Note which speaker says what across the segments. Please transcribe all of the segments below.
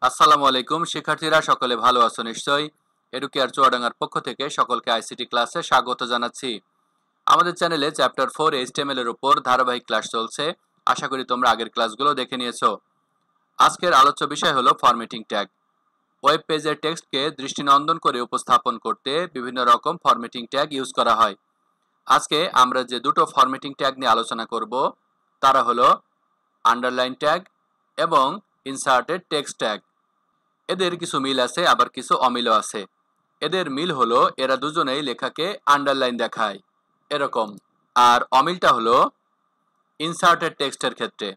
Speaker 1: আসসালামু আলাইকুম শিক্ষার্থীরা সকলে ভালো আছো নিশ্চয়ই। এডুকেয়ার চুয়াডাঙ্গার পক্ষ থেকে সকলকে আইসিটি ক্লাসে স্বাগত জানাচ্ছি। আমাদের চ্যানেলে চ্যাপ্টার 4 এইচটিএমএল এর উপর ধারাবাহিক ক্লাস চলছে। আশা করি তোমরা আগের ক্লাসগুলো দেখে নিয়েছো। আজকের আলোচ্য বিষয় হলো ফরম্যাটিং ট্যাগ। ওয়েব পেজের টেক্সটকে দৃষ্টিনন্দন করে উপস্থাপন করতে বিভিন্ন রকম ফরম্যাটিং ট্যাগ ইউজ করা হয়। আজকে আমরা যে দুটো ফরম্যাটিং ট্যাগ নিয়ে আলোচনা করব তারা হলো আন্ডারলাইন ট্যাগ এবং ইনসার্টেড টেক্সট ট্যাগ। এদের কিছু মিল আছে আবার কিছু অমিলও আছে। এদের মিল হলো এরা দুজনেই লেখাকে আন্ডারলাইন দেখায় এরকম, আর অমিলটা হলো ইনসার্টেড টেক্সটের ক্ষেত্রে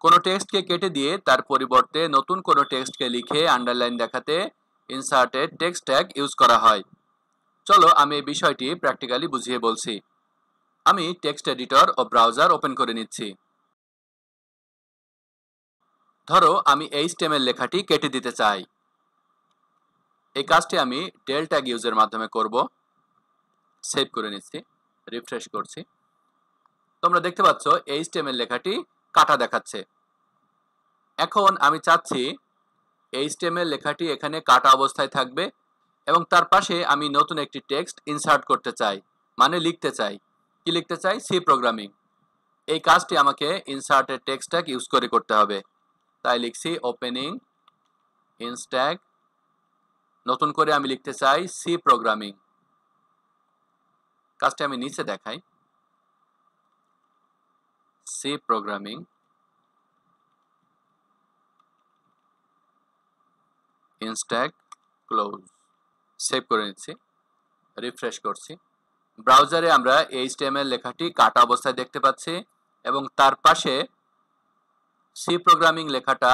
Speaker 1: কোনো টেক্সটকে কেটে দিয়ে তার পরিবর্তে নতুন কোনো টেক্সটকে লিখে আন্ডারলাইন দেখাতে ইনসার্টেড টেক্সট ট্যাগ ইউজ করা হয়। চলো আমি এই বিষয়টি প্র্যাকটিক্যালি বুঝিয়ে বলছি। আমি টেক্সট এডিটর ও ব্রাউজার ওপেন করে নিচ্ছি। ধরো আমি এইচটিএমএল লেখাটি কেটে দিতে চাই। এই কাজটি আমি ডেল ট্যাগ ইউজের মাধ্যমে করব। সেভ করে নিচ্ছি, রিফ্রেশ করছি। তোমরা দেখতে পাচ্ছ এইচটিএমএল লেখাটি কাটা দেখাচ্ছে। এখন আমি চাচ্ছি এইচটিএমএল লেখাটি এখানে কাটা অবস্থায় থাকবে এবং তার পাশে আমি নতুন একটি টেক্সট ইনসার্ট করতে চাই, মানে লিখতে চাই। কি লিখতে চাই? C programming. এই কাজটি আমাকে ইনসার্টেড টেক্সট ট্যাগ ইউজ করে করতে হবে। তাই লিখছি ওপেনিং ইনস্ট্যাগ, নতুন করে আমি লিখতে চাই সি প্রোগ্রামিং। কাজটি আমি নিচে দেখাই, সি প্রোগ্রামিং ইনস্ট্যাগ ক্লোজ। সেভ করে নিচ্ছি, রিফ্রেশ করছি। ব্রাউজারে আমরা এইচটিএমএল লেখাটি কাটা অবস্থায় দেখতে পাচ্ছি এবং তার পাশে সি প্রোগ্রামিং লেখাটা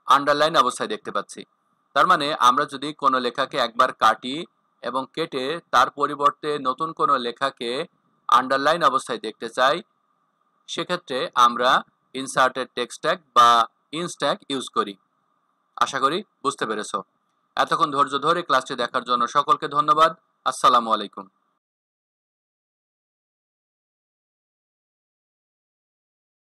Speaker 1: আন্ডারলাইন অবস্থায় দেখতে পাচ্ছি। তার মানে আমরা যদি কোনো লেখাকে একবার কাটি এবং কেটে তার পরিবর্তে নতুন কোনো লেখাকে আন্ডারলাইন অবস্থায় দেখতে চাই, সেক্ষেত্রে আমরা ইনসার্টেড টেক্সট ট্যাগ বা ইনস্ট্যাগ ইউজ করি। আশা করি বুঝতে পেরেছো। এতক্ষণ ধৈর্য ধরে ক্লাসটি দেখার জন্য সকলকে ধন্যবাদ। আসসালামু আলাইকুম।